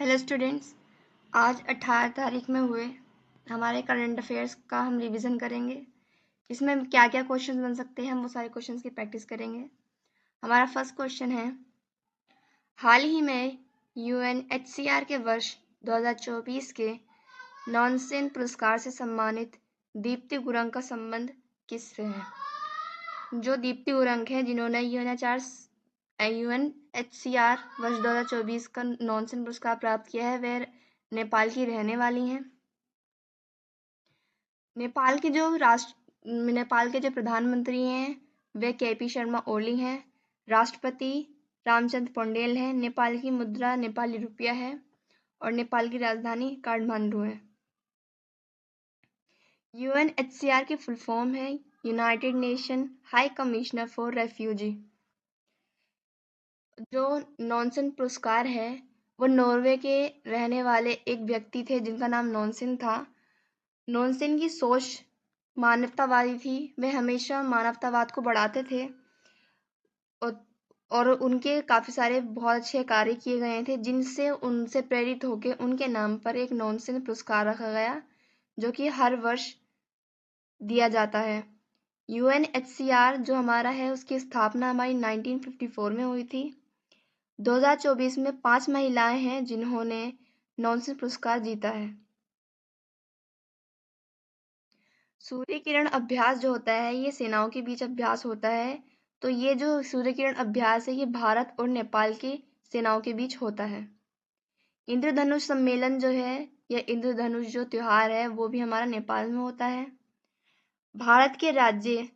Hello students, आज 18 तारीख में हुए हमारे करंट अफेयर्स का हम रिवीजन करेंगे। इसमें क्या क्या क्वेश्चंस बन सकते हैं हम वो सारे क्वेश्चंस की प्रैक्टिस करेंगे। हमारा फर्स्ट क्वेश्चन है, हाल ही में यूएनएचसीआर के वर्ष 2024 के नॉनसेन पुरस्कार से सम्मानित दीप्ति गुरंग का संबंध किससे है? जो दीप्ति गुरंग है जिन्होंने यूएनएचसीआर वर्ष 2024 का नॉनसेन पुरस्कार प्राप्त किया है, वह नेपाल की रहने वाली हैं। नेपाल के जो प्रधानमंत्री हैं वे केपी शर्मा ओली हैं। राष्ट्रपति रामचंद्र पौडेल हैं। नेपाल की मुद्रा नेपाली रुपया है और नेपाल की राजधानी काठमांडू है। यूएनएचसीआर की फुल फॉर्म है United nation high commissioner for refugee. जो नॉनसेन पुरस्कार है वो नॉर्वे के रहने वाले एक व्यक्ति थे जिनका नाम नॉनसेन था। नॉनसेन की सोच मानवतावादी थी। वे हमेशा मानवतावाद को बढ़ाते थे और उनके काफ़ी सारे बहुत अच्छे कार्य किए गए थे, जिनसे उनसे प्रेरित होकर उनके नाम पर एक नॉनसेन पुरस्कार रखा गया जो कि हर वर्ष दिया जाता है। यूएनएचसीआर जो हमारा है उसकी स्थापना हमारी 1954 में हुई थी। 2024 में 5 महिलाएं हैं जिन्होंने नॉनसेन पुरस्कार जीता है। सूर्य किरण अभ्यास जो होता है ये सेनाओं के बीच अभ्यास होता है। तो ये जो सूर्य किरण अभ्यास है ये भारत और नेपाल की सेनाओं के बीच होता है। इंद्रधनुष सम्मेलन जो है या इंद्रधनुष जो त्योहार है वो भी हमारा नेपाल में होता है। भारत के राज्य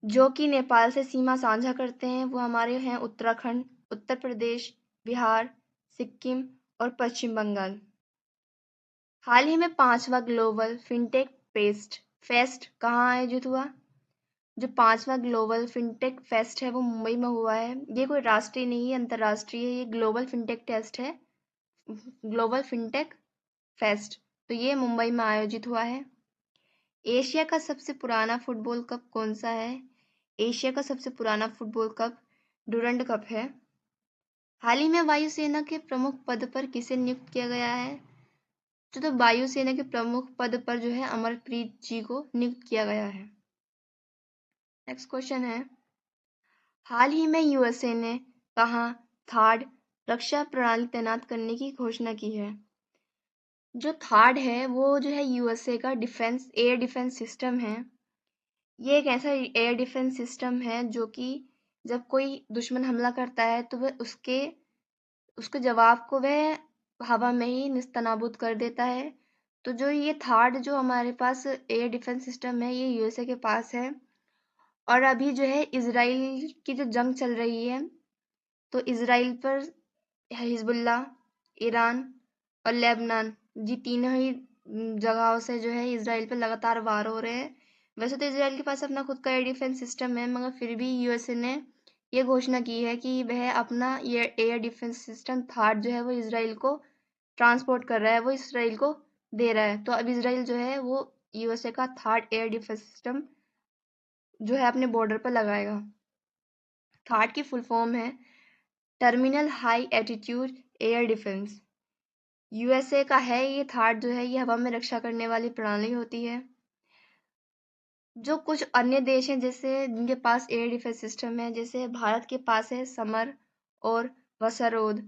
जो कि नेपाल से सीमा साझा करते हैं वो हमारे हैं उत्तराखंड, उत्तर प्रदेश, बिहार, सिक्किम और पश्चिम बंगाल। हाल ही में 5वां ग्लोबल फिनटेक फेस्ट कहाँ आयोजित हुआ? जो 5वां ग्लोबल फिनटेक फेस्ट है वो मुंबई में हुआ है। ये कोई राष्ट्रीय नहीं है, अंतर्राष्ट्रीय है। ये ग्लोबल फिनटेक टेस्ट है, ग्लोबल फिनटेक फेस्ट। तो ये मुंबई में आयोजित हुआ है। एशिया का सबसे पुराना फुटबॉल कप कौन सा है? एशिया का सबसे पुराना फुटबॉल कप डुरंड कप है। हाल ही में वायुसेना के प्रमुख पद पर किसे नियुक्त किया गया है? तो वायुसेना के प्रमुख पद पर जो है अमरप्रीत जी को नियुक्त किया गया है। नेक्स्ट क्वेश्चन है, हाल ही में यूएसए ने कहाँ थार्ड रक्षा प्रणाली तैनात करने की घोषणा की है? जो थार्ड है वो जो है यूएसए का एयर डिफेंस सिस्टम है। ये एक ऐसा एयर डिफेंस सिस्टम है जो कि जब कोई दुश्मन हमला करता है तो वह उसके जवाब को वह हवा में ही निस्तनाबूद कर देता है। तो जो ये थार्ड जो हमारे पास एयर डिफेंस सिस्टम है ये यूएसए के पास है। और अभी जो है इजराइल की जो जंग चल रही है तो इजराइल पर हिजबुल्लाह, ईरान और लेबनान जी तीनों ही जगहों से जो है इजराइल पर लगातार वार हो रहे हैं। वैसे तो इजराइल के पास अपना खुद का एयर डिफेंस सिस्टम है, मगर फिर भी यूएसए ने ये घोषणा की है कि वह अपना ये एयर डिफेंस सिस्टम थार्ड जो है वो इजराइल को ट्रांसपोर्ट कर रहा है, वो इसराइल को दे रहा है। तो अब इसराइल जो है वो यूएसए का थार्ड एयर डिफेंस सिस्टम जो है अपने बॉर्डर पर लगाएगा। थार्ड की फुल फॉर्म है terminal high attitude air defence. USA का है ये थार्ड जो है ये हवा में रक्षा करने वाली प्रणाली होती है। जो कुछ अन्य देश हैं जैसे जिनके पास एयर डिफेंस सिस्टम है, जैसे भारत के पास है समर और वसरोद।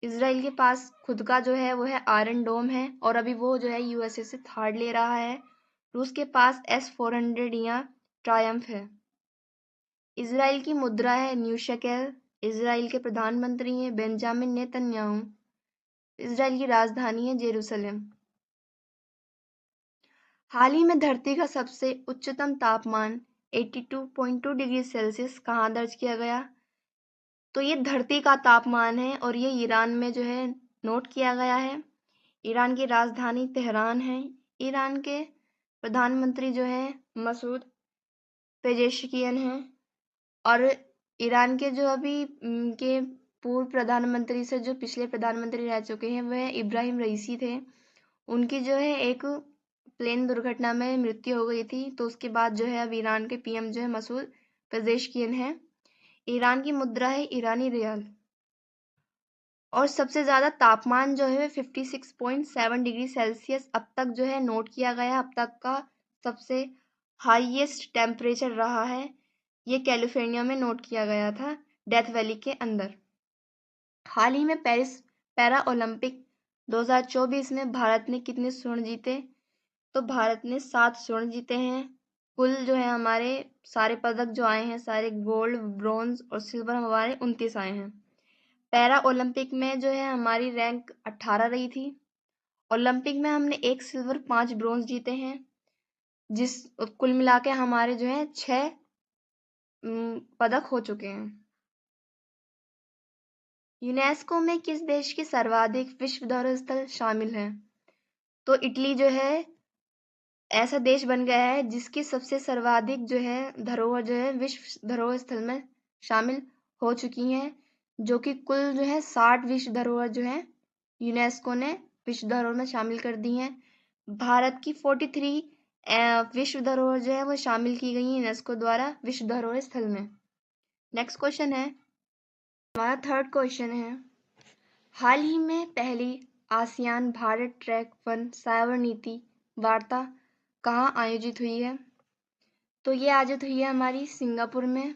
इसराइल के पास खुद का जो है वो है आयरन डोम है और अभी वो जो है यूएसए से थार्ड ले रहा है। रूस के पास S-400 या ट्रायम्फ है। इसराइल की मुद्रा है न्यू शेकेल। इसराइल के प्रधानमंत्री हैं बेंजामिन नेतन्याहू। इसराइल की राजधानी है जेरूसलम। हाल ही में धरती का सबसे उच्चतम तापमान 82.2 डिग्री सेल्सियस कहाँ दर्ज किया गया? तो ये धरती का तापमान है और ये ईरान में जो है नोट किया गया है। ईरान की राजधानी तेहरान है। ईरान के प्रधानमंत्री जो है मसूद पेजेशकियन हैं और ईरान के जो अभी के पूर्व प्रधानमंत्री से जो पिछले प्रधानमंत्री रह चुके हैं वह इब्राहिम रईसी थे। उनकी जो है एक प्लेन दुर्घटना में मृत्यु हो गई थी। तो उसके बाद जो है अब ईरान के पीएम जो है मसूद पेजेशकियन है। ईरान की मुद्रा है ईरानी रियाल। और सबसे ज़्यादा तापमान जो है 56.7 डिग्री सेल्सियस अब तक जो है नोट किया गया, अब तक का सबसे हाईएस्ट टेम्परेचर रहा है। ये कैलिफोर्निया में नोट किया गया था, डेथ वैली के अंदर। हाल ही में पेरिस पैरा ओलंपिक 2024 में भारत ने कितने स्वर्ण जीते? तो भारत ने 7 स्वर्ण जीते हैं। कुल जो है हमारे सारे पदक जो आए हैं, सारे गोल्ड, ब्रॉन्ज और सिल्वर हमारे 29 आए हैं। पैरा ओलंपिक में जो है हमारी रैंक 18 रही थी। ओलंपिक में हमने 1 सिल्वर 5 ब्रॉन्ज जीते हैं, जिस कुल मिला के हमारे जो है 6 पदक हो चुके हैं। यूनेस्को में किस देश की सर्वाधिक विश्व धरोहर स्थल शामिल हैं? तो इटली जो है ऐसा देश बन गया है जिसकी सबसे सर्वाधिक जो है धरोहर जो है विश्व धरोहर स्थल में शामिल हो चुकी हैं, जो कि कुल जो है 60 विश्व धरोहर जो है यूनेस्को ने विश्व धरोहर में शामिल कर दी हैं। भारत की 43 विश्व धरोहर जो है वो शामिल की गई हैं यूनेस्को द्वारा विश्व धरोहर स्थल में। नेक्स्ट क्वेश्चन है, हमारा थर्ड क्वेश्चन है, हाल ही में पहली आसियान भारत ट्रैक 1 साइबर नीति वार्ता कहाँ आयोजित हुई है? तो ये आयोजित हुई है हमारी सिंगापुर में।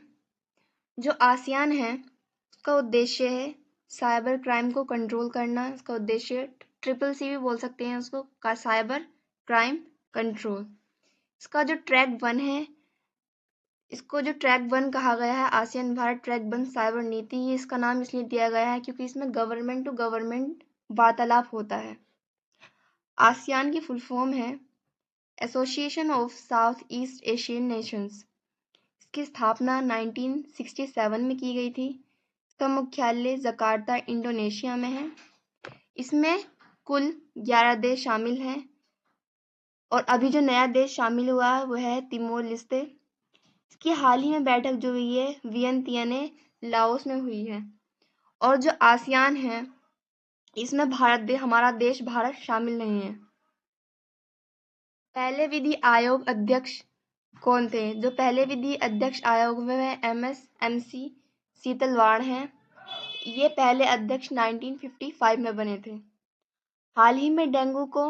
जो आसियान है उसका उद्देश्य है साइबर क्राइम को कंट्रोल करना। इसका उद्देश्य CCC भी बोल सकते हैं उसको, का साइबर क्राइम कंट्रोल। इसका जो ट्रैक 1 है, इसको जो ट्रैक 1 कहा गया है, आसियान भारत ट्रैक 1 साइबर नीति, ये इसका नाम इसलिए दिया गया है क्योंकि इसमें गवर्नमेंट टू गवर्नमेंट वार्तालाप होता है। आसियान की फुल फॉर्म है association of south east Asian Nations. इसकी स्थापना 1967 में की गई थी। इसका मुख्यालय जकार्ता इंडोनेशिया में है। इसमें कुल 11 देश शामिल हैं और अभी जो नया देश शामिल हुआ है वह है तिमोर लेस्ते। इसकी हाल ही में बैठक जो हुई है वियंतियाने लाओस में हुई है। और जो आसियान है इसमें हमारा देश भारत शामिल नहीं है। पहले विधि आयोग अध्यक्ष कौन थे? जो पहले विधि अध्यक्ष आयोग में वह MSMC सीतलवाड़ हैं। ये पहले अध्यक्ष 1955 में बने थे। हाल ही में डेंगू को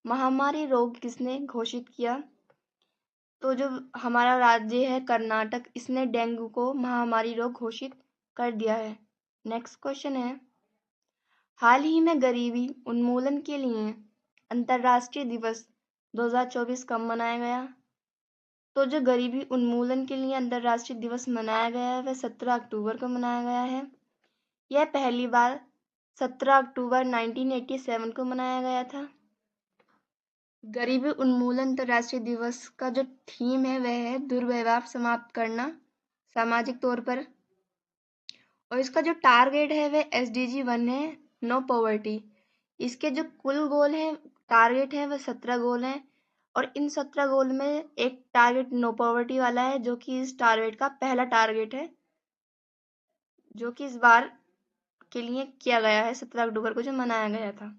महामारी रोग किसने घोषित किया? तो जो हमारा राज्य है कर्नाटक, इसने डेंगू को महामारी रोग घोषित कर दिया है। नेक्स्ट क्वेश्चन है, हाल ही में गरीबी उन्मूलन के लिए अंतर्राष्ट्रीय दिवस 2024 कब मनाया गया? तो जो गरीबी उन्मूलन के लिए अंतर्राष्ट्रीय दिवस मनाया गया है वह 17 अक्टूबर को मनाया गया है। यह पहली बार 17 अक्टूबर 1987 को मनाया गया था। गरीबी उन्मूलन अंतर्राष्ट्रीय दिवस का जो थीम है वह है दुर्व्यवहार समाप्त करना सामाजिक तौर पर। और इसका जो टारगेट है वह SDG 1 है, नो पॉवर्टी। इसके जो कुल गोल है, टारगेट है, वह 17 गोल हैं और इन 17 गोल में एक टारगेट नो पॉवर्टी वाला है जो कि इस टारगेट का पहला टारगेट है, जो कि इस बार के लिए किया गया है 17 अक्टूबर को जो मनाया गया था।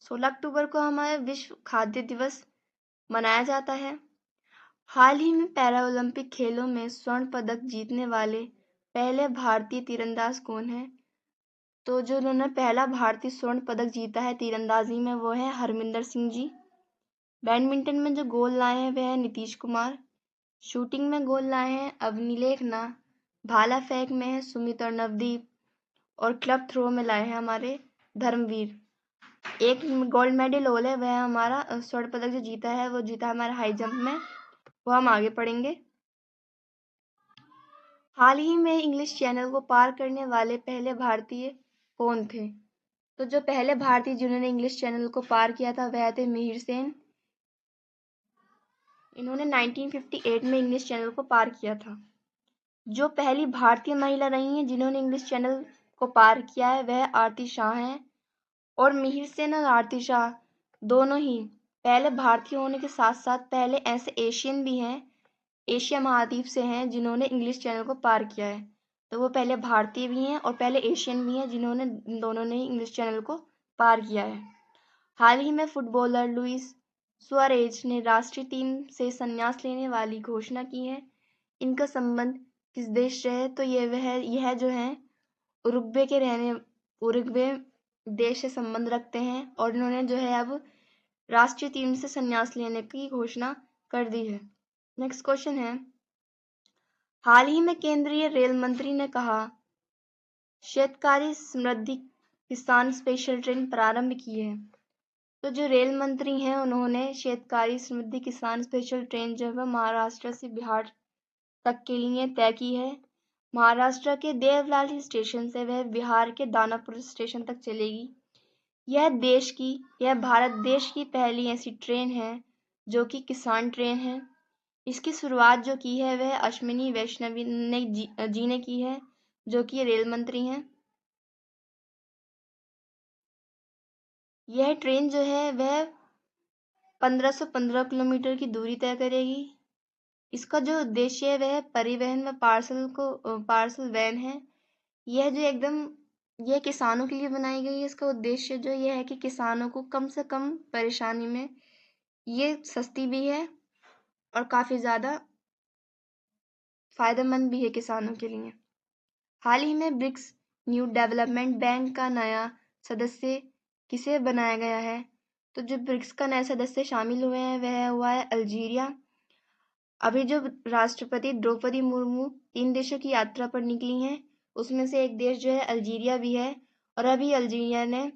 16 अक्टूबर को हमारा विश्व खाद्य दिवस मनाया जाता है। हाल ही में पैरा ओलंपिक खेलों में स्वर्ण पदक जीतने वाले पहले भारतीय तीरंदाज कौन है? तो जो उन्होंने पहला भारतीय स्वर्ण पदक जीता है तीरंदाजी में वो है हरमिंदर सिंह जी। बैडमिंटन में जो गोल लाए हैं वह है नीतीश कुमार। शूटिंग में गोल लाए हैं अवनीलेखना। भाला फेंक में है सुमित और नवदीप। और क्लब थ्रो में लाए हैं हमारे धर्मवीर। एक गोल्ड मेडल होल है वह हमारा स्वर्ण पदक जो जीता है वो जीता हमारा हाई जंप में, वो हम आगे पढ़ेंगे। हाल ही में इंग्लिश चैनल को पार करने वाले पहले भारतीय कौन थे? तो जो पहले भारतीय जिन्होंने इंग्लिश चैनल को पार किया था वह थे मिहिर सेन। इन्होंने 1958 में इंग्लिश चैनल को पार किया था। जो पहली भारतीय महिला रही हैं जिन्होंने इंग्लिश चैनल को पार किया है वह आरती शाह हैं। और मिहिर सेन और आरती शाह दोनों ही पहले भारतीय होने के साथ साथ पहले ऐसे एशियन भी हैं, एशिया महाद्वीप से हैं जिन्होंने इंग्लिश चैनल को पार किया है। तो वो पहले भारतीय भी हैं और पहले एशियन भी हैं जिन्होंने दोनों ने इंग्लिश चैनल को पार किया है। हाल ही में फुटबॉलर लुइस सुआरेज ने राष्ट्रीय टीम से संन्यास लेने वाली घोषणा की है। इनका संबंध किस देश से है? तो यह जो है उरुग्वे के रहने उरुग्वे देश से संबंध रखते हैं और इन्होंने जो है अब राष्ट्रीय टीम से संन्यास लेने की घोषणा कर दी है। नेक्स्ट क्वेश्चन है, हाल ही में केंद्रीय रेल मंत्री ने कहा शेतकारी समृद्धि किसान स्पेशल ट्रेन प्रारंभ की है। तो जो रेल मंत्री हैं उन्होंने शेतकारी समृद्धि किसान स्पेशल ट्रेन जो है महाराष्ट्र से बिहार तक के लिए तय की है। महाराष्ट्र के देवलाली स्टेशन से वह बिहार के दानापुर स्टेशन तक चलेगी। यह भारत देश की पहली ऐसी ट्रेन है जो कि किसान ट्रेन है। इसकी शुरुआत जो की है वह अश्विनी वैष्णवी जी ने की है, जो कि रेल मंत्री हैं। यह ट्रेन जो है वह 1515 किलोमीटर की दूरी तय करेगी। इसका जो उद्देश्य है वह परिवहन व पार्सल वैन है। यह किसानों के लिए बनाई गई है। इसका उद्देश्य जो यह है कि किसानों को कम से कम परेशानी में, ये सस्ती भी है और काफ़ी ज़्यादा फायदेमंद भी है किसानों के लिए। हाल ही में ब्रिक्स न्यू डेवलपमेंट बैंक का नया सदस्य किसे बनाया गया है? तो जो ब्रिक्स का नया सदस्य शामिल हुए हैं वह हुआ है अल्जीरिया। अभी जो राष्ट्रपति द्रौपदी मुर्मू 3 देशों की यात्रा पर निकली हैं, उसमें से एक देश जो है अल्जीरिया भी है। और अभी अल्जीरिया ने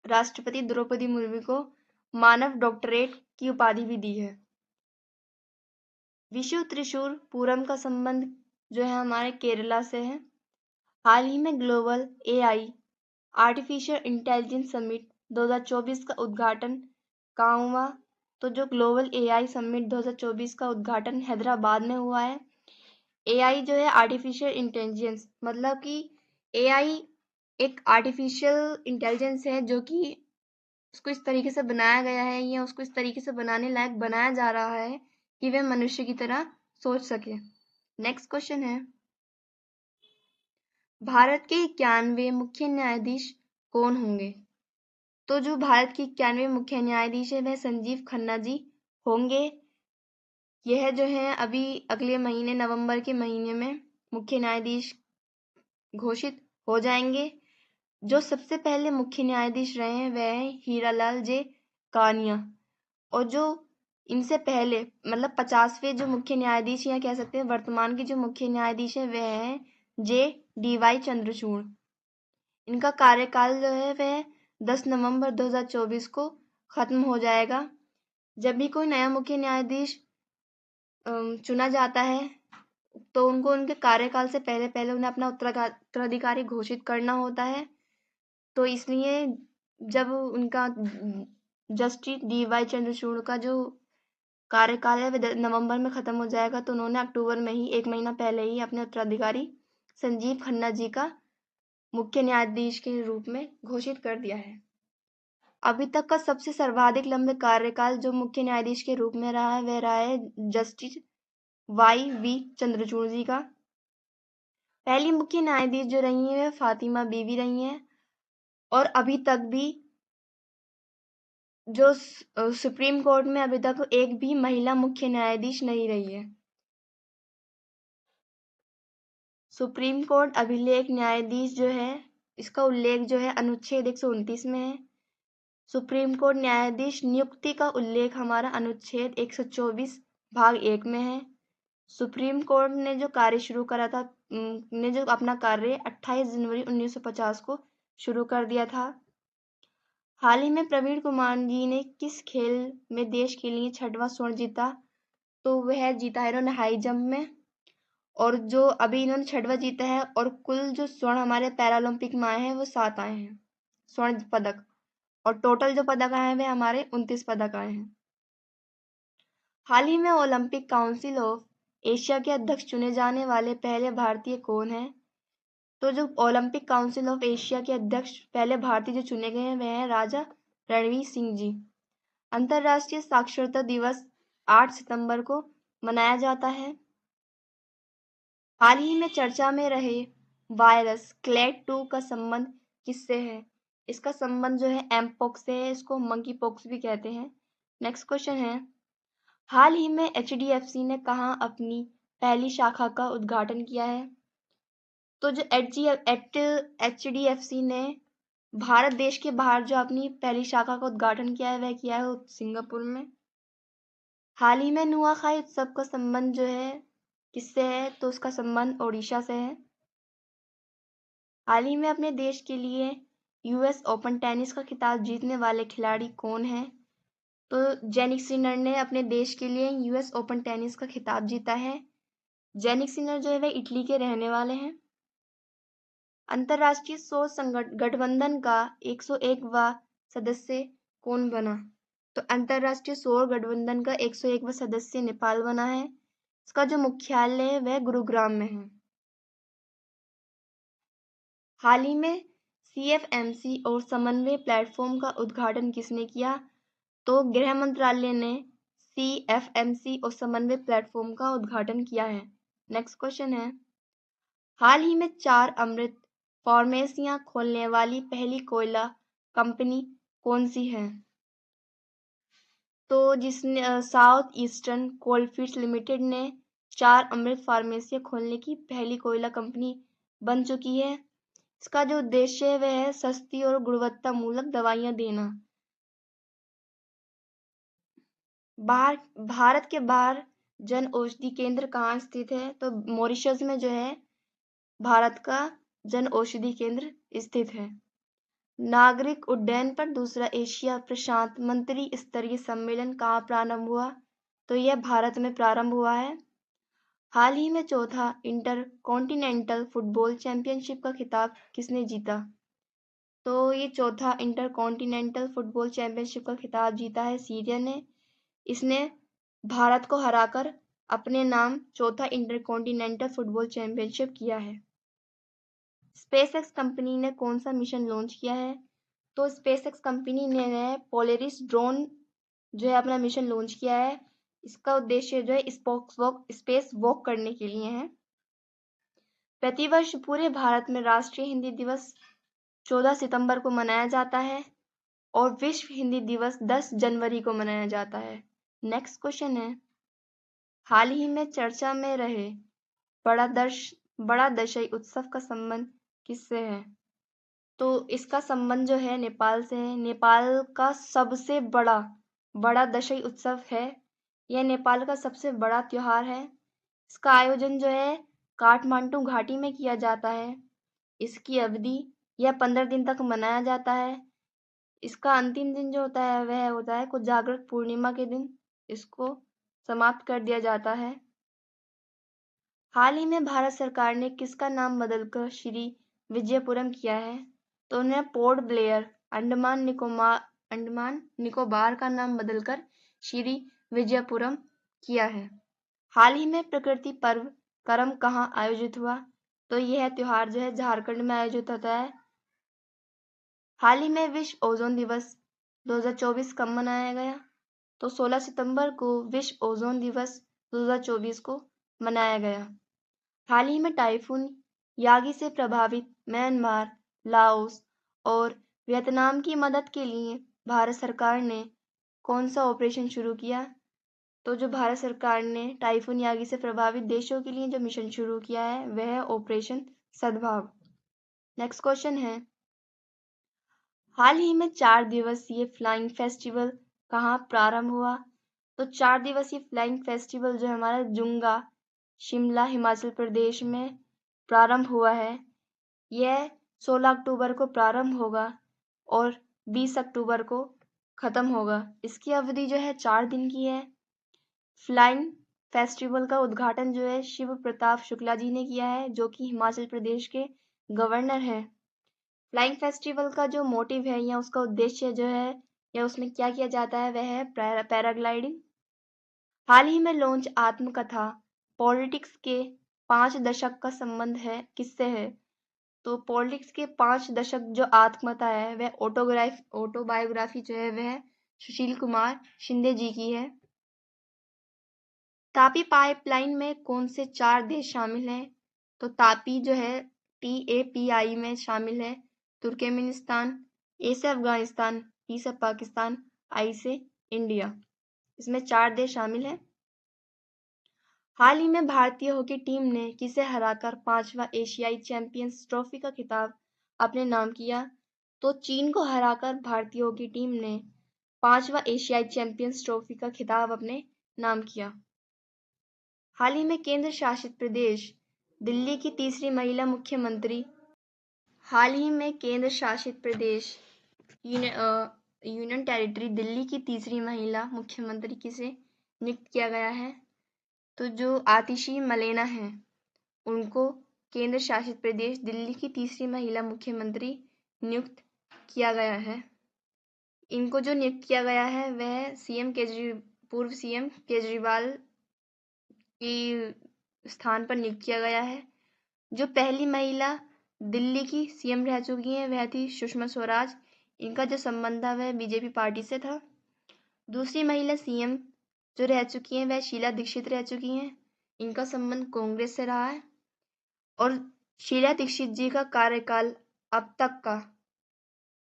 राष्ट्रपति द्रौपदी मुर्मू को मानव डॉक्टरेट की उपाधि भी दी है। विश्व त्रिशूल पूरम का संबंध जो है हमारे केरला से है। हाल ही में global AI artificial intelligence summit 2024 का उद्घाटन कहाँ हुआ? तो जो ग्लोबल एआई समिट 2024 का उद्घाटन हैदराबाद में हुआ है। एआई जो है आर्टिफिशियल इंटेलिजेंस, मतलब कि एआई एक आर्टिफिशियल इंटेलिजेंस है जो कि उसको इस तरीके से बनाया गया है या उसको इस तरीके से बनाने लायक बनाया जा रहा है कि वह मनुष्य की तरह सोच सके। नेक्स्ट क्वेश्चन है, भारत के 91 मुख्य न्यायाधीश कौन होंगे? तो जो भारत के 91 मुख्य न्यायाधीश है वह संजीव खन्ना जी होंगे। यह जो है अभी अगले महीने नवंबर के महीने में मुख्य न्यायाधीश घोषित हो जाएंगे। जो सबसे पहले मुख्य न्यायाधीश रहे हैं वह हैं हीरालाल जे कानिया। और जो इनसे पहले मतलब 50वें जो मुख्य न्यायाधीश या कह सकते हैं वर्तमान के जो मुख्य न्यायाधीश है वह हैं JDY चंद्रचूड़। इनका कार्यकाल जो है वह 10 नवंबर 2024 को खत्म हो जाएगा। जब भी कोई नया मुख्य न्यायाधीश चुना जाता है तो उनको उनके कार्यकाल से पहले पहले उन्हें अपना उत्तराधिकारी घोषित करना होता है। तो इसलिए जब उनका जस्टिस DY चंद्रचूड़ का जो कार्यकाल है वह नवंबर में खत्म हो जाएगा, तो उन्होंने अक्टूबर में ही 1 महीना पहले ही अपने उत्तराधिकारी संजीव खन्ना जी का मुख्य न्यायाधीश के रूप में घोषित कर दिया है। अभी तक का सबसे सर्वाधिक लंबे कार्यकाल जो मुख्य न्यायाधीश के रूप में रहा है वह रहा है जस्टिस YV चंद्रचूड़ जी का। पहली मुख्य न्यायाधीश जो रही है वह फातिमा बीवी रही हैं। और अभी तक भी जो सुप्रीम कोर्ट में अभी तक एक भी महिला मुख्य न्यायाधीश नहीं रही है। सुप्रीम कोर्ट अभिलेख न्यायाधीश जो है इसका उल्लेख जो है अनुच्छेद 129 में है। सुप्रीम कोर्ट न्यायाधीश नियुक्ति का उल्लेख हमारा अनुच्छेद 124 भाग 1 में है। सुप्रीम कोर्ट ने जो कार्य शुरू करा था ने जो अपना कार्य 28 जनवरी 1950 को शुरू कर दिया था। हाल ही में प्रवीण कुमार जी ने किस खेल में देश के लिए 6वां स्वर्ण जीता? तो वह जीता है इन्होंने हाई जंप में। और जो अभी इन्होंने 6वां जीता है और कुल जो स्वर्ण हमारे पैरालंपिक में आए हैं वो 7 आए हैं स्वर्ण पदक। और टोटल जो पदक आए हैं वे हमारे 29 पदक आए हैं। हाल ही में ओलंपिक काउंसिल ऑफ एशिया के अध्यक्ष चुने जाने वाले पहले भारतीय कौन हैं? तो जो ओलंपिक काउंसिल ऑफ एशिया के अध्यक्ष पहले भारतीय जो चुने गए हैं वह हैं राजा रणवीर सिंह जी। अंतर्राष्ट्रीय साक्षरता दिवस 8 सितंबर को मनाया जाता है। हाल ही में चर्चा में रहे वायरस क्लैड 2 का संबंध किससे है? इसका संबंध जो है एमपॉक्स से है। इसको मंकी पॉक्स भी कहते हैं। नेक्स्ट क्वेश्चन है, हाल ही में HDFC ने कहाँ अपनी पहली शाखा का उद्घाटन किया है? तो जो HDFC ने भारत देश के बाहर जो अपनी पहली शाखा का उद्घाटन किया है वह किया है सिंगापुर में। हाल ही में नुआखाई उत्सव का संबंध जो है किससे है, तो उसका संबंध ओडिशा से है। हाल ही में अपने देश के लिए US ओपन टेनिस का खिताब जीतने वाले खिलाड़ी कौन हैं, तो जैनिक सिनर ने अपने देश के लिए US ओपन टेनिस का खिताब जीता है। जैनिक सिनर जो है वह इटली के रहने वाले हैं। अंतर्राष्ट्रीय सौर गठबंधन का 101वां सदस्य कौन बना, तो अंतर्राष्ट्रीय सौर गठबंधन का 101वां सदस्य नेपाल बना है। इसका जो मुख्यालय है वह गुरुग्राम में है। हाल ही में CFMC और समन्वय प्लेटफॉर्म का उद्घाटन किसने किया, तो गृह मंत्रालय ने CFMC और समन्वय प्लेटफॉर्म का उद्घाटन किया है। नेक्स्ट क्वेश्चन है, हाल ही में 4 अमृत फार्मेसियां खोलने वाली पहली कोयला कंपनी कौन सी है, तो जिसने साउथ ईस्टर्न कोलफील्ड्स लिमिटेड ने 4 अमृत फार्मेसियां खोलने की पहली कोयला कंपनी बन चुकी है। इसका जो उद्देश्य है वह है सस्ती और गुणवत्ता मूलक दवाइयां देना। भारत के बाहर जन औषधि केंद्र कहाँ स्थित है, तो मॉरिशस में जो है भारत का जन औषधि केंद्र स्थित है। नागरिक उड्डयन पर दूसरा एशिया प्रशांत मंत्री स्तरीय सम्मेलन कहाँ प्रारंभ हुआ, तो यह भारत में प्रारंभ हुआ है। हाल ही में चौथा इंटर कॉन्टिनेंटल फुटबॉल चैंपियनशिप का खिताब किसने जीता, तो ये चौथा इंटर कॉन्टिनेंटल फुटबॉल चैंपियनशिप का खिताब जीता है सीरिया ने। इसने भारत को हराकर अपने नाम चौथा इंटर कॉन्टिनेंटल फुटबॉल चैंपियनशिप किया है। स्पेसएक्स कंपनी ने कौन सा मिशन लॉन्च किया है, तो स्पेसएक्स कंपनी ने पोलरिस ड्रोन जो है अपना मिशन लॉन्च किया है। इसका उद्देश्य जो है स्पेस वॉक करने के लिए है। प्रतिवर्ष पूरे भारत में राष्ट्रीय हिंदी दिवस 14 सितंबर को मनाया जाता है और विश्व हिंदी दिवस 10 जनवरी को मनाया जाता है। नेक्स्ट क्वेश्चन है, हाल ही में चर्चा में रहे बड़ा दशई उत्सव का संबंध किससे है, तो इसका संबंध जो है नेपाल से है। नेपाल का सबसे बड़ा दशई उत्सव है। यह नेपाल का सबसे बड़ा त्योहार है। इसका आयोजन जो है काठमांडू घाटी में किया जाता है। इसकी अवधि यह 15 दिन तक मनाया जाता है। इसका अंतिम दिन जो होता है वह होता है कोजागृत पूर्णिमा के दिन इसको समाप्त कर दिया जाता है। हाल ही में भारत सरकार ने किसका नाम बदलकर श्री विजयपुरम किया है, तो उन्हें पोर्ट ब्लेयर अंडमान निकोबार का नाम बदलकर श्री विजयपुरम किया है। हाल ही में प्रकृति पर्व करम कहाँ आयोजित हुआ, तो यह त्योहार जो है झारखंड में आयोजित होता है। हाल ही में विश्व ओजोन दिवस 2024 कब मनाया गया, तो 16 सितंबर को विश्व ओजोन दिवस 2024 को मनाया गया। हाल ही में टाइफून यागी से प्रभावित म्यांमार, लाओस और वियतनाम की मदद के लिए भारत सरकार ने कौन सा ऑपरेशन शुरू किया, तो जो भारत सरकार ने टाइफून यागी से प्रभावित देशों के लिए जो मिशन शुरू किया है वह है ऑपरेशन सद्भाव। नेक्स्ट क्वेश्चन है, हाल ही में 4 दिवसीय फ्लाइंग फेस्टिवल कहाँ प्रारंभ हुआ, तो 4 दिवसीय फ्लाइंग फेस्टिवल जो हमारा जुंगा शिमला हिमाचल प्रदेश में प्रारंभ हुआ है। यह 16 अक्टूबर को प्रारंभ होगा और 20 अक्टूबर को खत्म होगा। इसकी अवधि जो है 4 दिन की है। फ्लाइंग फेस्टिवल का उद्घाटन जो है शिव प्रताप शुक्ला जी ने किया है, जो कि हिमाचल प्रदेश के गवर्नर हैं। फ्लाइंग फेस्टिवल का जो मोटिव है या उसका उद्देश्य जो है या उसमें क्या किया जाता है वह है पैराग्लाइडिंग। हाल ही में लॉन्च आत्मकथा पॉलिटिक्स के 5 दशक का संबंध है किससे है, तो पॉलिटिक्स के 5 दशक जो आत्मकथा है वह ऑटोबायोग्राफी जो है वह सुशील कुमार शिंदे जी की है। तापी पाइपलाइन में कौन से 4 देश शामिल हैं, तो तापी जो है TAPI में शामिल है तुर्कमेनिस्तान, A से अफगानिस्तान, P से पाकिस्तान, I से इंडिया। इसमें 4 देश शामिल हैं। हाल ही में भारतीय हॉकी टीम ने किसे हराकर 5वां एशियाई चैंपियंस ट्रॉफी का खिताब अपने नाम किया? तो चीन को हराकर भारतीय हॉकी टीम ने 5वां एशियाई चैंपियंस ट्रॉफी का खिताब अपने नाम किया। हाल ही में केंद्र शासित प्रदेश दिल्ली की तीसरी महिला मुख्यमंत्री हाल ही में केंद्र शासित प्रदेश यूनियन टेरिटरी दिल्ली की तीसरी महिला मुख्यमंत्री किसे नियुक्त किया गया है? तो जो आतिशी मलेना हैं उनको केंद्र शासित प्रदेश दिल्ली की तीसरी महिला मुख्यमंत्री नियुक्त किया गया है। इनको जो नियुक्त किया गया है वह पूर्व सीएम केजरीवाल की स्थान पर नियुक्त किया गया है। जो पहली महिला दिल्ली की सीएम रह चुकी हैं वह थी सुषमा स्वराज। इनका जो संबंध था वह बीजेपी पार्टी से था। दूसरी महिला सीएम जो रह चुकी हैं वह शीला दीक्षित रह चुकी हैं। इनका संबंध कांग्रेस से रहा है और शीला दीक्षित जी का कार्यकाल अब तक का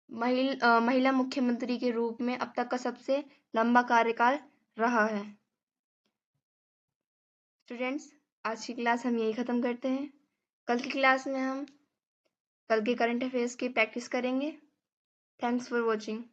महिला मुख्यमंत्री के रूप में अब तक का सबसे लंबा कार्यकाल रहा है। स्टूडेंट्स, आज की क्लास हम यही ख़त्म करते हैं। कल की क्लास में हम कल के करंट अफेयर्स की प्रैक्टिस करेंगे। Thanks for watching.